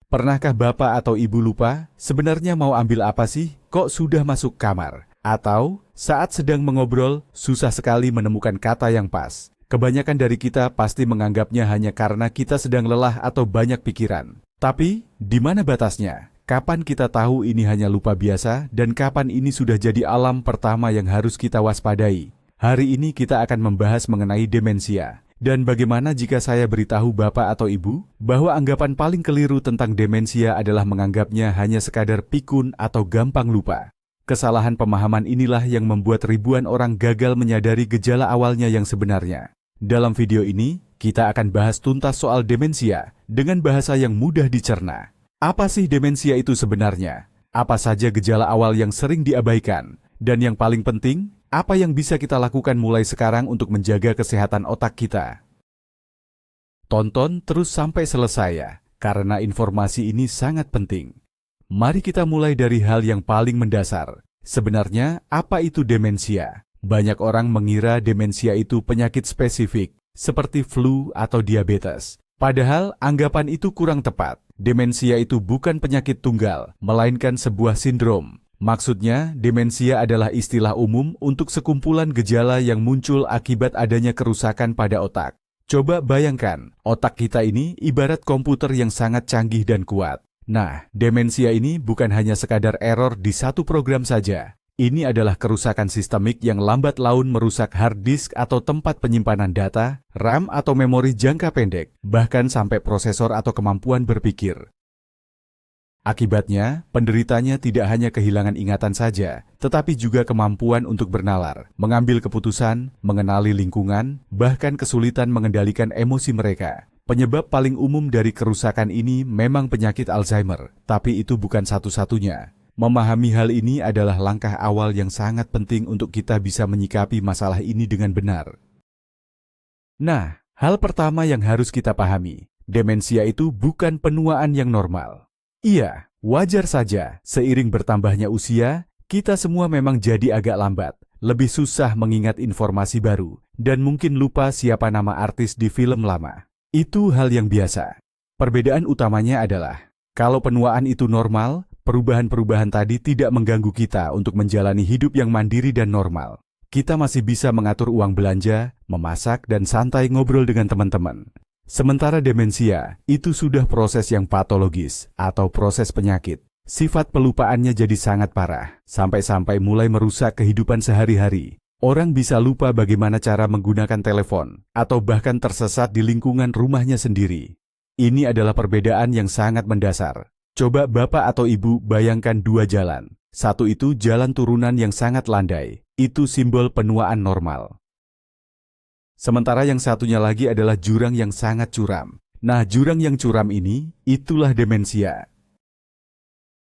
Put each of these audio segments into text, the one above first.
Pernahkah Bapak atau Ibu lupa sebenarnya mau ambil apa sih? Kok sudah masuk kamar? Atau saat sedang mengobrol, susah sekali menemukan kata yang pas. Kebanyakan dari kita pasti menganggapnya hanya karena kita sedang lelah atau banyak pikiran. Tapi, di mana batasnya? Kapan kita tahu ini hanya lupa biasa dan kapan ini sudah jadi alam pertama yang harus kita waspadai? Hari ini kita akan membahas mengenai demensia. Dan bagaimana jika saya beritahu Bapak atau Ibu bahwa anggapan paling keliru tentang demensia adalah menganggapnya hanya sekadar pikun atau gampang lupa. Kesalahan pemahaman inilah yang membuat ribuan orang gagal menyadari gejala awalnya yang sebenarnya. Dalam video ini, kita akan bahas tuntas soal demensia dengan bahasa yang mudah dicerna. Apa sih demensia itu sebenarnya? Apa saja gejala awal yang sering diabaikan? Dan yang paling penting, apa yang bisa kita lakukan mulai sekarang untuk menjaga kesehatan otak kita? Tonton terus sampai selesai ya, karena informasi ini sangat penting. Mari kita mulai dari hal yang paling mendasar. Sebenarnya, apa itu demensia? Banyak orang mengira demensia itu penyakit spesifik, seperti flu atau diabetes. Padahal, anggapan itu kurang tepat. Demensia itu bukan penyakit tunggal, melainkan sebuah sindrom. Maksudnya, demensia adalah istilah umum untuk sekumpulan gejala yang muncul akibat adanya kerusakan pada otak. Coba bayangkan, otak kita ini ibarat komputer yang sangat canggih dan kuat. Nah, demensia ini bukan hanya sekadar error di satu program saja. Ini adalah kerusakan sistemik yang lambat laun merusak hard disk atau tempat penyimpanan data, RAM atau memori jangka pendek, bahkan sampai prosesor atau kemampuan berpikir. Akibatnya, penderitanya tidak hanya kehilangan ingatan saja, tetapi juga kemampuan untuk bernalar, mengambil keputusan, mengenali lingkungan, bahkan kesulitan mengendalikan emosi mereka. Penyebab paling umum dari kerusakan ini memang penyakit Alzheimer, tapi itu bukan satu-satunya. Memahami hal ini adalah langkah awal yang sangat penting untuk kita bisa menyikapi masalah ini dengan benar. Nah, hal pertama yang harus kita pahami, demensia itu bukan penuaan yang normal. Iya, wajar saja, seiring bertambahnya usia, kita semua memang jadi agak lambat, lebih susah mengingat informasi baru, dan mungkin lupa siapa nama artis di film lama. Itu hal yang biasa. Perbedaan utamanya adalah, kalau penuaan itu normal, perubahan-perubahan tadi tidak mengganggu kita untuk menjalani hidup yang mandiri dan normal. Kita masih bisa mengatur uang belanja, memasak, dan santai ngobrol dengan teman-teman. Sementara demensia, itu sudah proses yang patologis atau proses penyakit. Sifat pelupaannya jadi sangat parah, sampai-sampai mulai merusak kehidupan sehari-hari. Orang bisa lupa bagaimana cara menggunakan telepon, atau bahkan tersesat di lingkungan rumahnya sendiri. Ini adalah perbedaan yang sangat mendasar. Coba Bapak atau Ibu bayangkan dua jalan. Satu itu jalan turunan yang sangat landai, itu simbol penuaan normal. Sementara yang satunya lagi adalah jurang yang sangat curam. Nah, jurang yang curam ini, itulah demensia.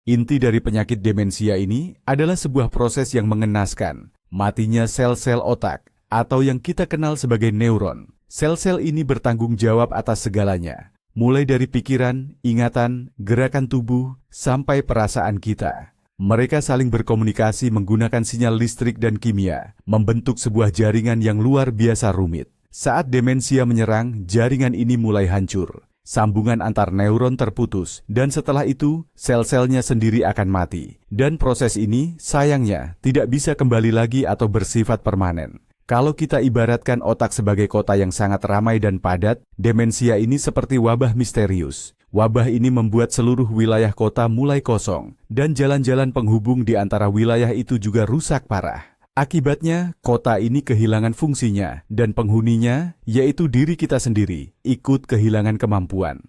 Inti dari penyakit demensia ini adalah sebuah proses yang mengenaskan, matinya sel-sel otak, atau yang kita kenal sebagai neuron. Sel-sel ini bertanggung jawab atas segalanya, mulai dari pikiran, ingatan, gerakan tubuh, sampai perasaan kita. Mereka saling berkomunikasi menggunakan sinyal listrik dan kimia, membentuk sebuah jaringan yang luar biasa rumit. Saat demensia menyerang, jaringan ini mulai hancur. Sambungan antar neuron terputus, dan setelah itu, sel-selnya sendiri akan mati. Dan proses ini, sayangnya, tidak bisa kembali lagi atau bersifat permanen. Kalau kita ibaratkan otak sebagai kota yang sangat ramai dan padat, demensia ini seperti wabah misterius. Wabah ini membuat seluruh wilayah kota mulai kosong, dan jalan-jalan penghubung di antara wilayah itu juga rusak parah. Akibatnya, kota ini kehilangan fungsinya, dan penghuninya, yaitu diri kita sendiri, ikut kehilangan kemampuan.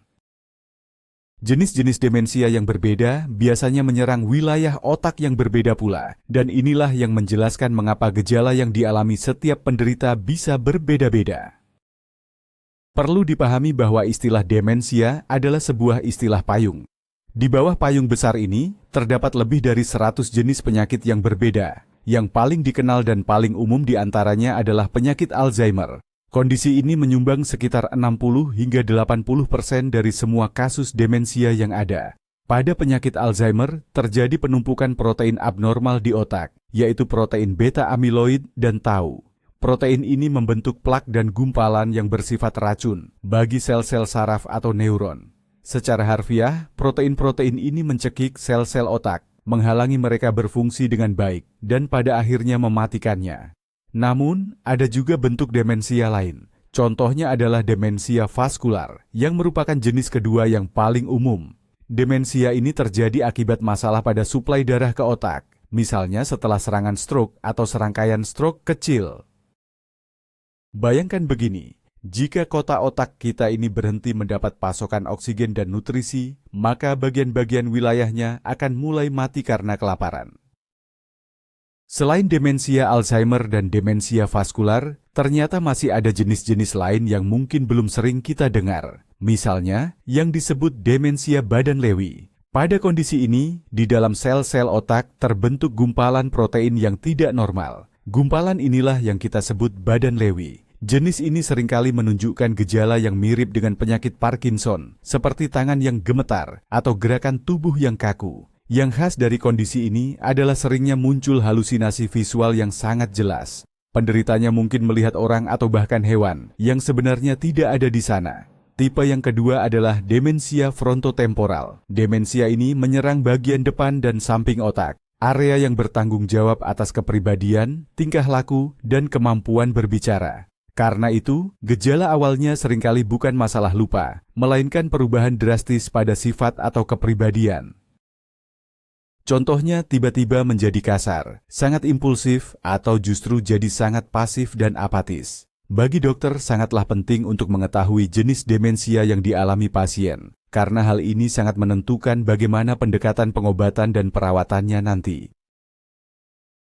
Jenis-jenis demensia yang berbeda biasanya menyerang wilayah otak yang berbeda pula, dan inilah yang menjelaskan mengapa gejala yang dialami setiap penderita bisa berbeda-beda. Perlu dipahami bahwa istilah demensia adalah sebuah istilah payung. Di bawah payung besar ini, terdapat lebih dari 100 jenis penyakit yang berbeda. Yang paling dikenal dan paling umum diantaranya adalah penyakit Alzheimer. Kondisi ini menyumbang sekitar 60 hingga 80% dari semua kasus demensia yang ada. Pada penyakit Alzheimer, terjadi penumpukan protein abnormal di otak, yaitu protein beta-amiloid dan tau. Protein ini membentuk plak dan gumpalan yang bersifat racun bagi sel-sel saraf atau neuron. Secara harfiah, protein-protein ini mencekik sel-sel otak, menghalangi mereka berfungsi dengan baik, dan pada akhirnya mematikannya. Namun, ada juga bentuk demensia lain. Contohnya adalah demensia vaskular, yang merupakan jenis kedua yang paling umum. Demensia ini terjadi akibat masalah pada suplai darah ke otak, misalnya setelah serangan stroke atau serangkaian stroke kecil. Bayangkan begini, jika kotak otak kita ini berhenti mendapat pasokan oksigen dan nutrisi, maka bagian-bagian wilayahnya akan mulai mati karena kelaparan. Selain demensia Alzheimer dan demensia vaskular, ternyata masih ada jenis-jenis lain yang mungkin belum sering kita dengar. Misalnya, yang disebut demensia badan Lewy. Pada kondisi ini, di dalam sel-sel otak terbentuk gumpalan protein yang tidak normal. Gumpalan inilah yang kita sebut badan Lewy. Jenis ini seringkali menunjukkan gejala yang mirip dengan penyakit Parkinson, seperti tangan yang gemetar atau gerakan tubuh yang kaku. Yang khas dari kondisi ini adalah seringnya muncul halusinasi visual yang sangat jelas. Penderitanya mungkin melihat orang atau bahkan hewan yang sebenarnya tidak ada di sana. Tipe yang kedua adalah demensia frontotemporal. Demensia ini menyerang bagian depan dan samping otak, area yang bertanggung jawab atas kepribadian, tingkah laku, dan kemampuan berbicara. Karena itu, gejala awalnya seringkali bukan masalah lupa, melainkan perubahan drastis pada sifat atau kepribadian. Contohnya tiba-tiba menjadi kasar, sangat impulsif, atau justru jadi sangat pasif dan apatis. Bagi dokter sangatlah penting untuk mengetahui jenis demensia yang dialami pasien, karena hal ini sangat menentukan bagaimana pendekatan pengobatan dan perawatannya nanti.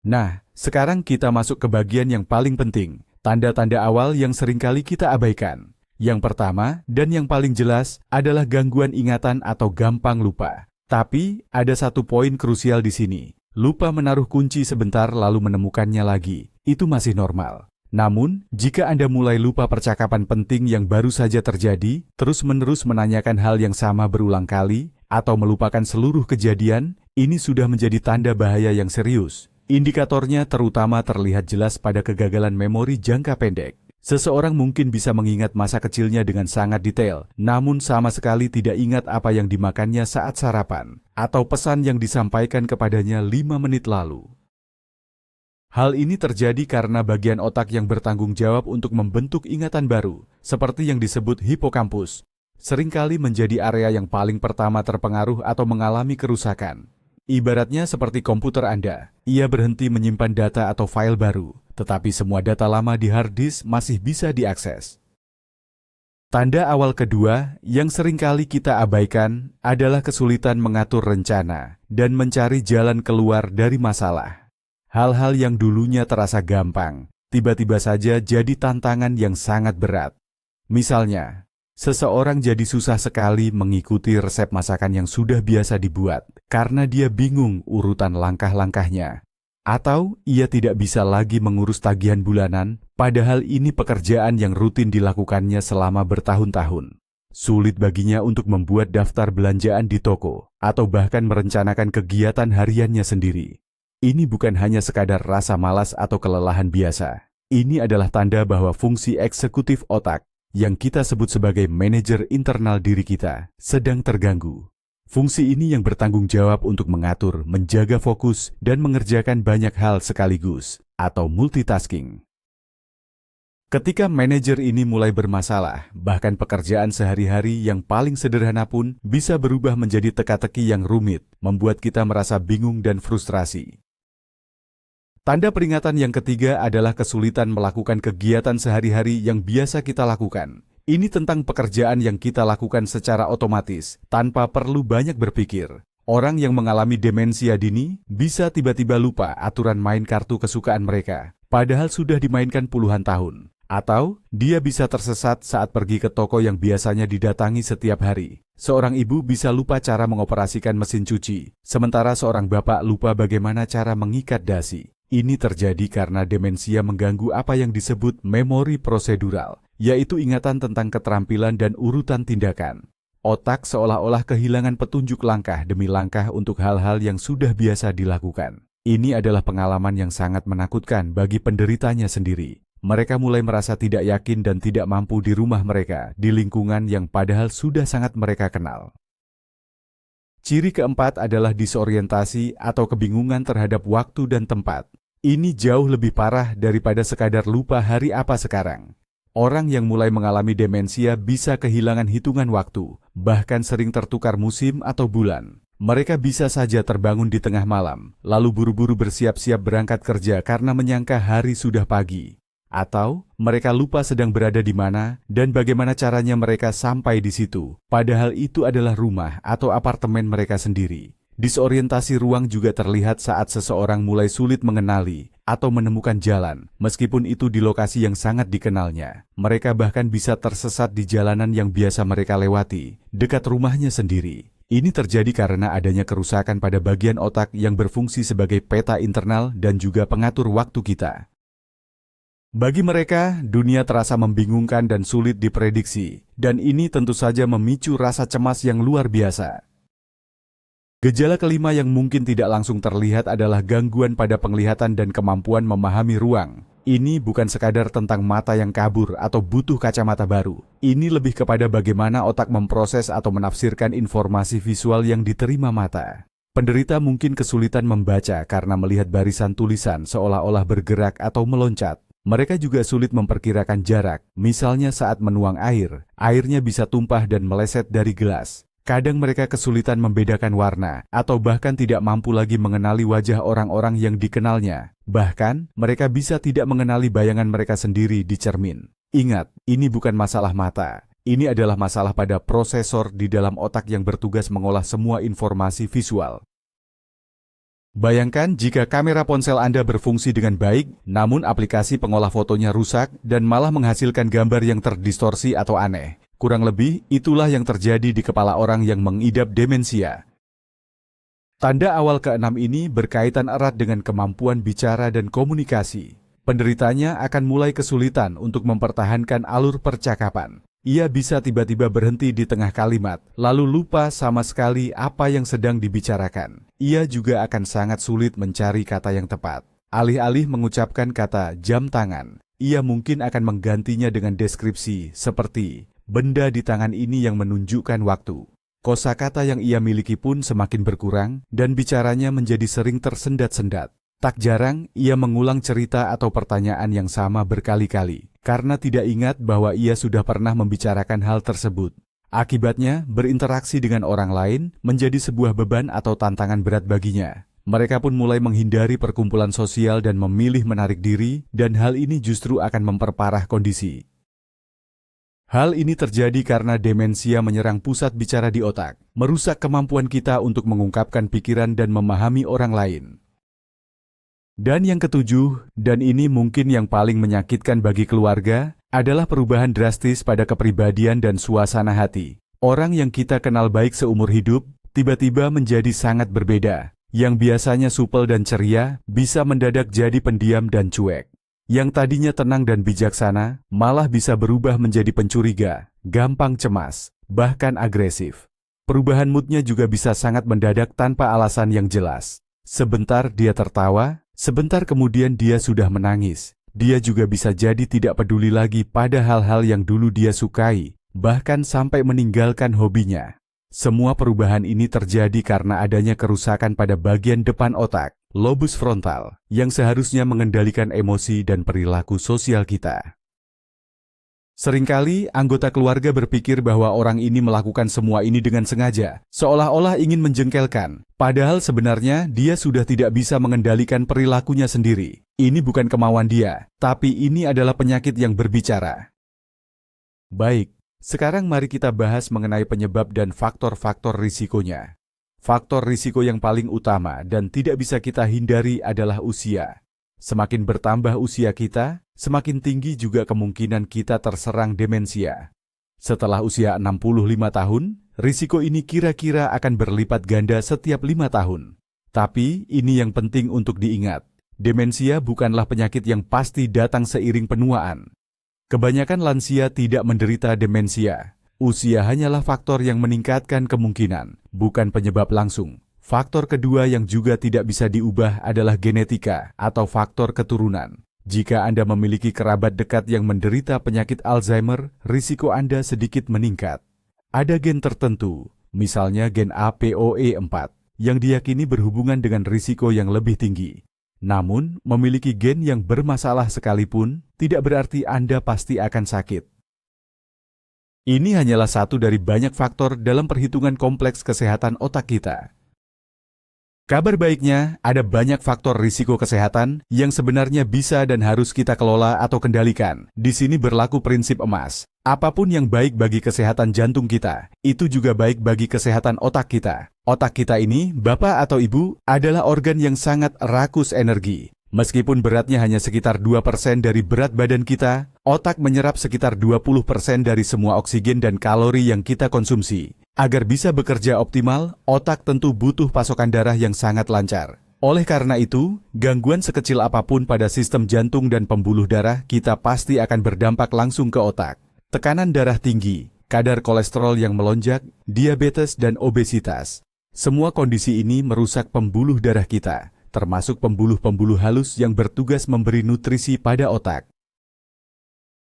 Nah, sekarang kita masuk ke bagian yang paling penting, tanda-tanda awal yang seringkali kita abaikan. Yang pertama, dan yang paling jelas, adalah gangguan ingatan atau gampang lupa. Tapi, ada satu poin krusial di sini. Lupa menaruh kunci sebentar lalu menemukannya lagi. Itu masih normal. Namun, jika Anda mulai lupa percakapan penting yang baru saja terjadi, terus-menerus menanyakan hal yang sama berulang kali, atau melupakan seluruh kejadian, ini sudah menjadi tanda bahaya yang serius. Indikatornya terutama terlihat jelas pada kegagalan memori jangka pendek. Seseorang mungkin bisa mengingat masa kecilnya dengan sangat detail, namun sama sekali tidak ingat apa yang dimakannya saat sarapan, atau pesan yang disampaikan kepadanya 5 menit lalu. Hal ini terjadi karena bagian otak yang bertanggung jawab untuk membentuk ingatan baru, seperti yang disebut hipokampus, seringkali menjadi area yang paling pertama terpengaruh atau mengalami kerusakan. Ibaratnya seperti komputer Anda, ia berhenti menyimpan data atau file baru, tetapi semua data lama di hard disk masih bisa diakses. Tanda awal kedua yang seringkali kita abaikan adalah kesulitan mengatur rencana dan mencari jalan keluar dari masalah. Hal-hal yang dulunya terasa gampang, tiba-tiba saja jadi tantangan yang sangat berat. Misalnya, seseorang jadi susah sekali mengikuti resep masakan yang sudah biasa dibuat karena dia bingung urutan langkah-langkahnya. Atau ia tidak bisa lagi mengurus tagihan bulanan, padahal ini pekerjaan yang rutin dilakukannya selama bertahun-tahun. Sulit baginya untuk membuat daftar belanjaan di toko, atau bahkan merencanakan kegiatan hariannya sendiri. Ini bukan hanya sekadar rasa malas atau kelelahan biasa. Ini adalah tanda bahwa fungsi eksekutif otak, yang kita sebut sebagai manajer internal diri kita, sedang terganggu. Fungsi ini yang bertanggung jawab untuk mengatur, menjaga fokus, dan mengerjakan banyak hal sekaligus, atau multitasking. Ketika manajer ini mulai bermasalah, bahkan pekerjaan sehari-hari yang paling sederhana pun bisa berubah menjadi teka-teki yang rumit, membuat kita merasa bingung dan frustrasi. Tanda peringatan yang ketiga adalah kesulitan melakukan kegiatan sehari-hari yang biasa kita lakukan. Ini tentang pekerjaan yang kita lakukan secara otomatis, tanpa perlu banyak berpikir. Orang yang mengalami demensia dini bisa tiba-tiba lupa aturan main kartu kesukaan mereka, padahal sudah dimainkan puluhan tahun. Atau, dia bisa tersesat saat pergi ke toko yang biasanya didatangi setiap hari. Seorang ibu bisa lupa cara mengoperasikan mesin cuci, sementara seorang bapak lupa bagaimana cara mengikat dasi. Ini terjadi karena demensia mengganggu apa yang disebut memori prosedural, yaitu ingatan tentang keterampilan dan urutan tindakan. Otak seolah-olah kehilangan petunjuk langkah demi langkah untuk hal-hal yang sudah biasa dilakukan. Ini adalah pengalaman yang sangat menakutkan bagi penderitanya sendiri. mereka mulai merasa tidak yakin dan tidak mampu di rumah mereka, di lingkungan yang padahal sudah sangat mereka kenal. Ciri keempat adalah disorientasi atau kebingungan terhadap waktu dan tempat. Ini jauh lebih parah daripada sekadar lupa hari apa sekarang. Orang yang mulai mengalami demensia bisa kehilangan hitungan waktu, bahkan sering tertukar musim atau bulan. Mereka bisa saja terbangun di tengah malam, lalu buru-buru bersiap-siap berangkat kerja karena menyangka hari sudah pagi. Atau mereka lupa sedang berada di mana dan bagaimana caranya mereka sampai di situ, padahal itu adalah rumah atau apartemen mereka sendiri. Disorientasi ruang juga terlihat saat seseorang mulai sulit mengenali atau menemukan jalan, meskipun itu di lokasi yang sangat dikenalnya. Mereka bahkan bisa tersesat di jalanan yang biasa mereka lewati, dekat rumahnya sendiri. Ini terjadi karena adanya kerusakan pada bagian otak yang berfungsi sebagai peta internal dan juga pengatur waktu kita. Bagi mereka, dunia terasa membingungkan dan sulit diprediksi, dan ini tentu saja memicu rasa cemas yang luar biasa. Gejala kelima yang mungkin tidak langsung terlihat adalah gangguan pada penglihatan dan kemampuan memahami ruang. Ini bukan sekadar tentang mata yang kabur atau butuh kacamata baru. Ini lebih kepada bagaimana otak memproses atau menafsirkan informasi visual yang diterima mata. Penderita mungkin kesulitan membaca karena melihat barisan tulisan seolah-olah bergerak atau meloncat. Mereka juga sulit memperkirakan jarak, misalnya saat menuang air. Airnya bisa tumpah dan meleset dari gelas. Kadang mereka kesulitan membedakan warna, atau bahkan tidak mampu lagi mengenali wajah orang-orang yang dikenalnya. Bahkan, mereka bisa tidak mengenali bayangan mereka sendiri di cermin. Ingat, ini bukan masalah mata. Ini adalah masalah pada prosesor di dalam otak yang bertugas mengolah semua informasi visual. Bayangkan jika kamera ponsel Anda berfungsi dengan baik, namun aplikasi pengolah fotonya rusak dan malah menghasilkan gambar yang terdistorsi atau aneh. Kurang lebih, itulah yang terjadi di kepala orang yang mengidap demensia. Tanda awal keenam ini berkaitan erat dengan kemampuan bicara dan komunikasi. Penderitanya akan mulai kesulitan untuk mempertahankan alur percakapan. Ia bisa tiba-tiba berhenti di tengah kalimat, lalu lupa sama sekali apa yang sedang dibicarakan. Ia juga akan sangat sulit mencari kata yang tepat. Alih-alih mengucapkan kata jam tangan, ia mungkin akan menggantinya dengan deskripsi seperti benda di tangan ini yang menunjukkan waktu. Kosakata yang ia miliki pun semakin berkurang dan bicaranya menjadi sering tersendat-sendat. Tak jarang ia mengulang cerita atau pertanyaan yang sama berkali-kali karena tidak ingat bahwa ia sudah pernah membicarakan hal tersebut. Akibatnya, berinteraksi dengan orang lain menjadi sebuah beban atau tantangan berat baginya. Mereka pun mulai menghindari perkumpulan sosial dan memilih menarik diri, dan hal ini justru akan memperparah kondisi. Hal ini terjadi karena demensia menyerang pusat bicara di otak, merusak kemampuan kita untuk mengungkapkan pikiran dan memahami orang lain. Dan yang ketujuh, dan ini mungkin yang paling menyakitkan bagi keluarga, adalah perubahan drastis pada kepribadian dan suasana hati. Orang yang kita kenal baik seumur hidup, tiba-tiba menjadi sangat berbeda. Yang biasanya supel dan ceria, bisa mendadak jadi pendiam dan cuek. Yang tadinya tenang dan bijaksana, malah bisa berubah menjadi pencuriga, gampang cemas, bahkan agresif. Perubahan moodnya juga bisa sangat mendadak tanpa alasan yang jelas. Sebentar dia tertawa, sebentar kemudian dia sudah menangis. Dia juga bisa jadi tidak peduli lagi pada hal-hal yang dulu dia sukai, bahkan sampai meninggalkan hobinya. Semua perubahan ini terjadi karena adanya kerusakan pada bagian depan otak, lobus frontal, yang seharusnya mengendalikan emosi dan perilaku sosial kita. Seringkali anggota keluarga berpikir bahwa orang ini melakukan semua ini dengan sengaja, seolah-olah ingin menjengkelkan. Padahal sebenarnya dia sudah tidak bisa mengendalikan perilakunya sendiri. Ini bukan kemauan dia, tapi ini adalah penyakit yang berbicara. Baik, sekarang mari kita bahas mengenai penyebab dan faktor-faktor risikonya. Faktor risiko yang paling utama dan tidak bisa kita hindari adalah usia. Semakin bertambah usia kita, semakin tinggi juga kemungkinan kita terserang demensia. Setelah usia 65 tahun, risiko ini kira-kira akan berlipat ganda setiap 5 tahun. Tapi ini yang penting untuk diingat. Demensia bukanlah penyakit yang pasti datang seiring penuaan. Kebanyakan lansia tidak menderita demensia. Usia hanyalah faktor yang meningkatkan kemungkinan, bukan penyebab langsung. Faktor kedua yang juga tidak bisa diubah adalah genetika atau faktor keturunan. Jika Anda memiliki kerabat dekat yang menderita penyakit Alzheimer, risiko Anda sedikit meningkat. Ada gen tertentu, misalnya gen APOE4, yang diyakini berhubungan dengan risiko yang lebih tinggi. Namun, memiliki gen yang bermasalah sekalipun tidak berarti Anda pasti akan sakit. Ini hanyalah satu dari banyak faktor dalam perhitungan kompleks kesehatan otak kita. Kabar baiknya, ada banyak faktor risiko kesehatan yang sebenarnya bisa dan harus kita kelola atau kendalikan. Di sini berlaku prinsip emas. Apapun yang baik bagi kesehatan jantung kita, itu juga baik bagi kesehatan otak kita. Otak kita ini, Bapak atau Ibu, adalah organ yang sangat rakus energi. Meskipun beratnya hanya sekitar 2% dari berat badan kita, otak menyerap sekitar 20% dari semua oksigen dan kalori yang kita konsumsi. Agar bisa bekerja optimal, otak tentu butuh pasokan darah yang sangat lancar. Oleh karena itu, gangguan sekecil apapun pada sistem jantung dan pembuluh darah kita pasti akan berdampak langsung ke otak. Tekanan darah tinggi, kadar kolesterol yang melonjak, diabetes dan obesitas. Semua kondisi ini merusak pembuluh darah kita, termasuk pembuluh-pembuluh halus yang bertugas memberi nutrisi pada otak.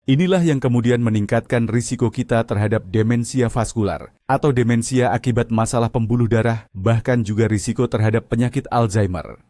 Inilah yang kemudian meningkatkan risiko kita terhadap demensia vaskular atau demensia akibat masalah pembuluh darah, bahkan juga risiko terhadap penyakit Alzheimer.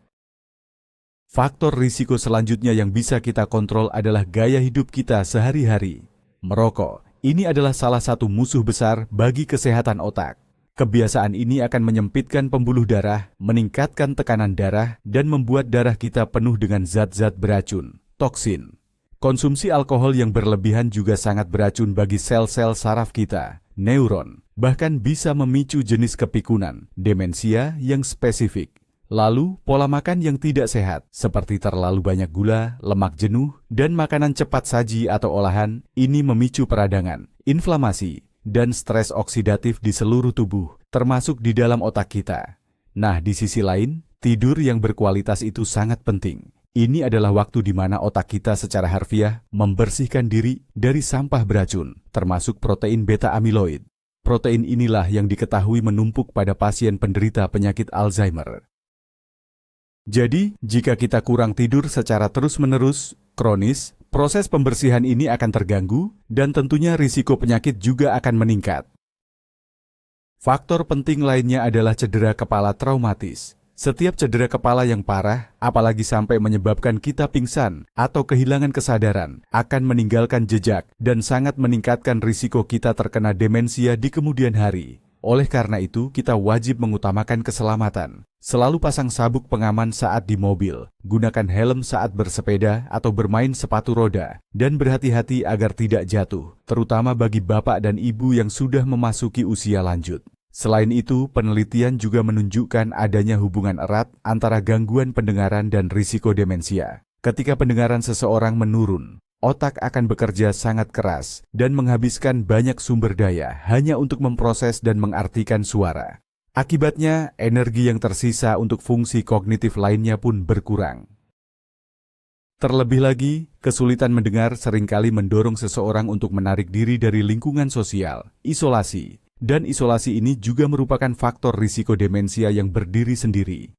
Faktor risiko selanjutnya yang bisa kita kontrol adalah gaya hidup kita sehari-hari. Merokok, ini adalah salah satu musuh besar bagi kesehatan otak. Kebiasaan ini akan menyempitkan pembuluh darah, meningkatkan tekanan darah, dan membuat darah kita penuh dengan zat-zat beracun, toksin. Konsumsi alkohol yang berlebihan juga sangat beracun bagi sel-sel saraf kita, neuron, bahkan bisa memicu jenis kepikunan, demensia yang spesifik. Lalu, pola makan yang tidak sehat, seperti terlalu banyak gula, lemak jenuh, dan makanan cepat saji atau olahan, ini memicu peradangan, inflamasi, dan stres oksidatif di seluruh tubuh, termasuk di dalam otak kita. Nah, di sisi lain, tidur yang berkualitas itu sangat penting. Ini adalah waktu di mana otak kita secara harfiah membersihkan diri dari sampah beracun, termasuk protein beta-amiloid. Protein inilah yang diketahui menumpuk pada pasien penderita penyakit Alzheimer. Jadi, jika kita kurang tidur secara terus-menerus, kronis, proses pembersihan ini akan terganggu dan tentunya risiko penyakit juga akan meningkat. Faktor penting lainnya adalah cedera kepala traumatis. Setiap cedera kepala yang parah, apalagi sampai menyebabkan kita pingsan atau kehilangan kesadaran, akan meninggalkan jejak dan sangat meningkatkan risiko kita terkena demensia di kemudian hari. Oleh karena itu, kita wajib mengutamakan keselamatan. Selalu pasang sabuk pengaman saat di mobil, gunakan helm saat bersepeda atau bermain sepatu roda, dan berhati-hati agar tidak jatuh, terutama bagi bapak dan ibu yang sudah memasuki usia lanjut. Selain itu, penelitian juga menunjukkan adanya hubungan erat antara gangguan pendengaran dan risiko demensia. Ketika pendengaran seseorang menurun, otak akan bekerja sangat keras dan menghabiskan banyak sumber daya hanya untuk memproses dan mengartikan suara. Akibatnya, energi yang tersisa untuk fungsi kognitif lainnya pun berkurang. Terlebih lagi, kesulitan mendengar seringkali mendorong seseorang untuk menarik diri dari lingkungan sosial, isolasi. Dan isolasi ini juga merupakan faktor risiko demensia yang berdiri sendiri.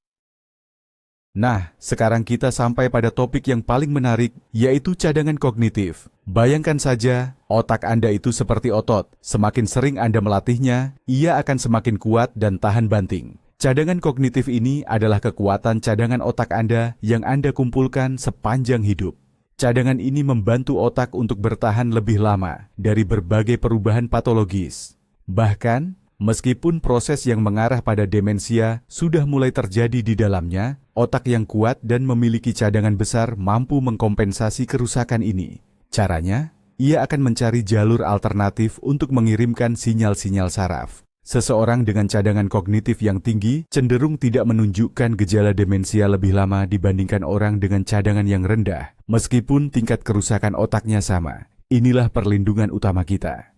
Nah, sekarang kita sampai pada topik yang paling menarik, yaitu cadangan kognitif. Bayangkan saja, otak Anda itu seperti otot. Semakin sering Anda melatihnya, ia akan semakin kuat dan tahan banting. Cadangan kognitif ini adalah kekuatan cadangan otak Anda yang Anda kumpulkan sepanjang hidup. Cadangan ini membantu otak untuk bertahan lebih lama dari berbagai perubahan patologis. Bahkan, meskipun proses yang mengarah pada demensia sudah mulai terjadi di dalamnya, otak yang kuat dan memiliki cadangan besar mampu mengkompensasi kerusakan ini. Caranya, ia akan mencari jalur alternatif untuk mengirimkan sinyal-sinyal saraf. Seseorang dengan cadangan kognitif yang tinggi cenderung tidak menunjukkan gejala demensia lebih lama dibandingkan orang dengan cadangan yang rendah, meskipun tingkat kerusakan otaknya sama. Inilah perlindungan utama kita.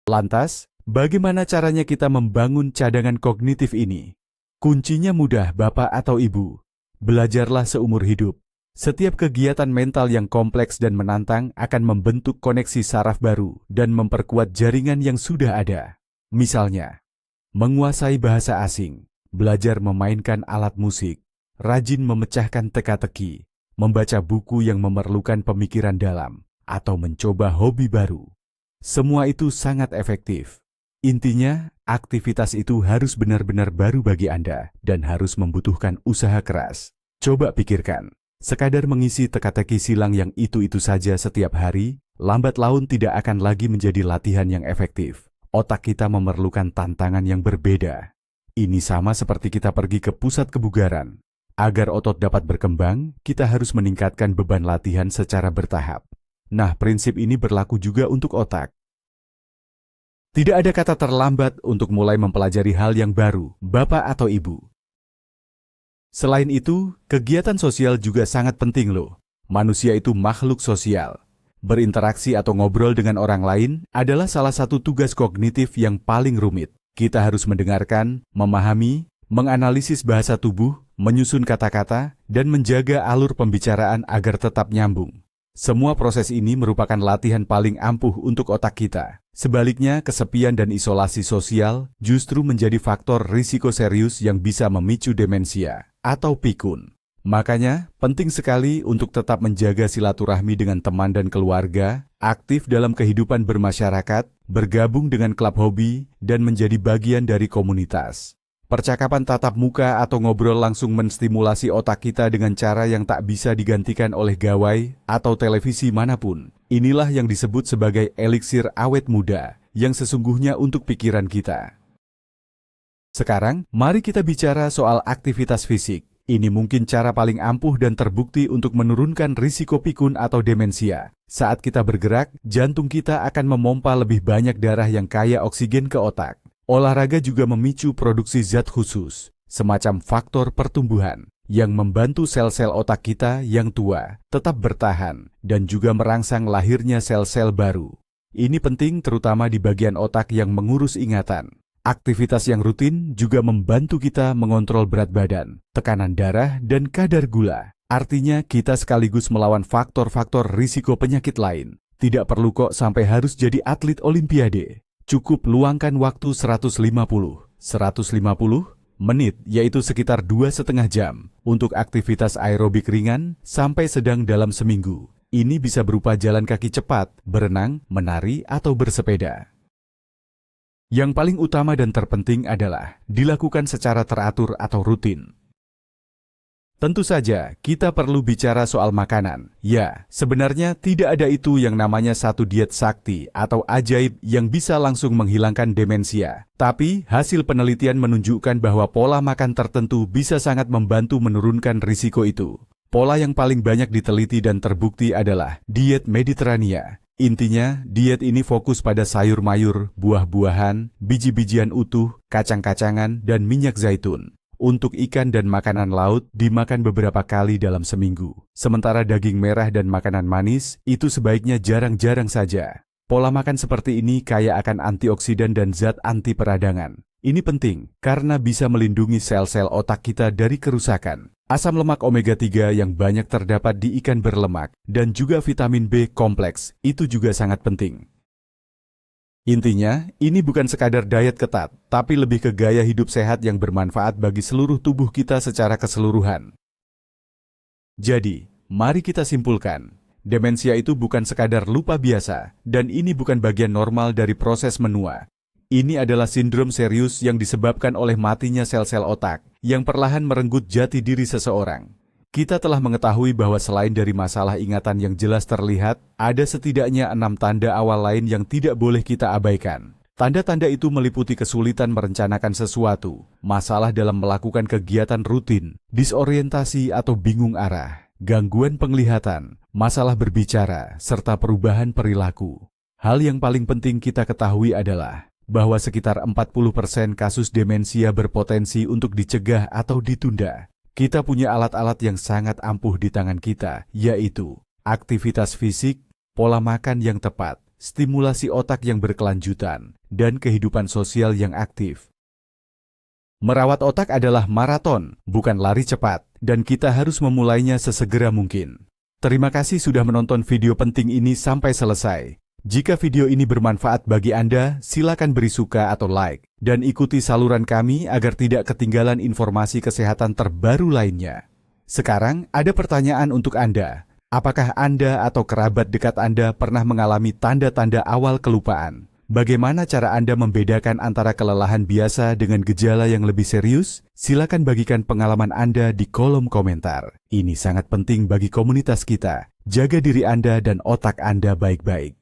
Lantas, bagaimana caranya kita membangun cadangan kognitif ini? Kuncinya mudah, Bapak atau Ibu. Belajarlah seumur hidup. Setiap kegiatan mental yang kompleks dan menantang akan membentuk koneksi saraf baru dan memperkuat jaringan yang sudah ada. Misalnya, menguasai bahasa asing, belajar memainkan alat musik, rajin memecahkan teka-teki, membaca buku yang memerlukan pemikiran dalam, atau mencoba hobi baru. Semua itu sangat efektif. Intinya, aktivitas itu harus benar-benar baru bagi Anda dan harus membutuhkan usaha keras. Coba pikirkan, sekadar mengisi teka-teki silang yang itu-itu saja setiap hari, lambat laun tidak akan lagi menjadi latihan yang efektif. Otak kita memerlukan tantangan yang berbeda. Ini sama seperti kita pergi ke pusat kebugaran. Agar otot dapat berkembang, kita harus meningkatkan beban latihan secara bertahap. Nah, prinsip ini berlaku juga untuk otak. Tidak ada kata terlambat untuk mulai mempelajari hal yang baru, Bapak atau Ibu. Selain itu, kegiatan sosial juga sangat penting loh. Manusia itu makhluk sosial. Berinteraksi atau ngobrol dengan orang lain adalah salah satu tugas kognitif yang paling rumit. Kita harus mendengarkan, memahami, menganalisis bahasa tubuh, menyusun kata-kata, dan menjaga alur pembicaraan agar tetap nyambung. Semua proses ini merupakan latihan paling ampuh untuk otak kita. Sebaliknya, kesepian dan isolasi sosial justru menjadi faktor risiko serius yang bisa memicu demensia atau pikun. Makanya, penting sekali untuk tetap menjaga silaturahmi dengan teman dan keluarga, aktif dalam kehidupan bermasyarakat, bergabung dengan klub hobi, dan menjadi bagian dari komunitas. Percakapan tatap muka atau ngobrol langsung menstimulasi otak kita dengan cara yang tak bisa digantikan oleh gawai atau televisi manapun. Inilah yang disebut sebagai eliksir awet muda, yang sesungguhnya untuk pikiran kita. Sekarang, mari kita bicara soal aktivitas fisik. Ini mungkin cara paling ampuh dan terbukti untuk menurunkan risiko pikun atau demensia. Saat kita bergerak, jantung kita akan memompa lebih banyak darah yang kaya oksigen ke otak. Olahraga juga memicu produksi zat khusus, semacam faktor pertumbuhan, yang membantu sel-sel otak kita yang tua tetap bertahan dan juga merangsang lahirnya sel-sel baru. Ini penting terutama di bagian otak yang mengurus ingatan. Aktivitas yang rutin juga membantu kita mengontrol berat badan, tekanan darah, dan kadar gula. Artinya kita sekaligus melawan faktor-faktor risiko penyakit lain. Tidak perlu kok sampai harus jadi atlet olimpiade. Cukup luangkan waktu 150 menit, yaitu sekitar 2,5 jam, untuk aktivitas aerobik ringan sampai sedang dalam seminggu. Ini bisa berupa jalan kaki cepat, berenang, menari, atau bersepeda. Yang paling utama dan terpenting adalah dilakukan secara teratur atau rutin. Tentu saja, kita perlu bicara soal makanan. Ya, sebenarnya tidak ada itu yang namanya satu diet sakti atau ajaib yang bisa langsung menghilangkan demensia. Tapi, hasil penelitian menunjukkan bahwa pola makan tertentu bisa sangat membantu menurunkan risiko itu. Pola yang paling banyak diteliti dan terbukti adalah diet Mediterania. Intinya, diet ini fokus pada sayur mayur, buah-buahan, biji-bijian utuh, kacang-kacangan, dan minyak zaitun. Untuk ikan dan makanan laut dimakan beberapa kali dalam seminggu. Sementara daging merah dan makanan manis itu sebaiknya jarang-jarang saja. Pola makan seperti ini kaya akan antioksidan dan zat anti peradangan. Ini penting karena bisa melindungi sel-sel otak kita dari kerusakan. Asam lemak omega 3 yang banyak terdapat di ikan berlemak dan juga vitamin B kompleks itu juga sangat penting. Intinya, ini bukan sekadar diet ketat, tapi lebih ke gaya hidup sehat yang bermanfaat bagi seluruh tubuh kita secara keseluruhan. Jadi, mari kita simpulkan, demensia itu bukan sekadar lupa biasa, dan ini bukan bagian normal dari proses menua. Ini adalah sindrom serius yang disebabkan oleh matinya sel-sel otak, yang perlahan merenggut jati diri seseorang. Kita telah mengetahui bahwa selain dari masalah ingatan yang jelas terlihat, ada setidaknya 6 tanda awal lain yang tidak boleh kita abaikan. Tanda-tanda itu meliputi kesulitan merencanakan sesuatu, masalah dalam melakukan kegiatan rutin, disorientasi atau bingung arah, gangguan penglihatan, masalah berbicara, serta perubahan perilaku. Hal yang paling penting kita ketahui adalah bahwa sekitar 40% kasus demensia berpotensi untuk dicegah atau ditunda. Kita punya alat-alat yang sangat ampuh di tangan kita, yaitu aktivitas fisik, pola makan yang tepat, stimulasi otak yang berkelanjutan, dan kehidupan sosial yang aktif. Merawat otak adalah maraton, bukan lari cepat, dan kita harus memulainya sesegera mungkin. Terima kasih sudah menonton video penting ini sampai selesai. Jika video ini bermanfaat bagi Anda, silakan beri suka atau like, dan ikuti saluran kami agar tidak ketinggalan informasi kesehatan terbaru lainnya. Sekarang ada pertanyaan untuk Anda. Apakah Anda atau kerabat dekat Anda pernah mengalami tanda-tanda awal kelupaan? Bagaimana cara Anda membedakan antara kelelahan biasa dengan gejala yang lebih serius? Silakan bagikan pengalaman Anda di kolom komentar. Ini sangat penting bagi komunitas kita. Jaga diri Anda dan otak Anda baik-baik.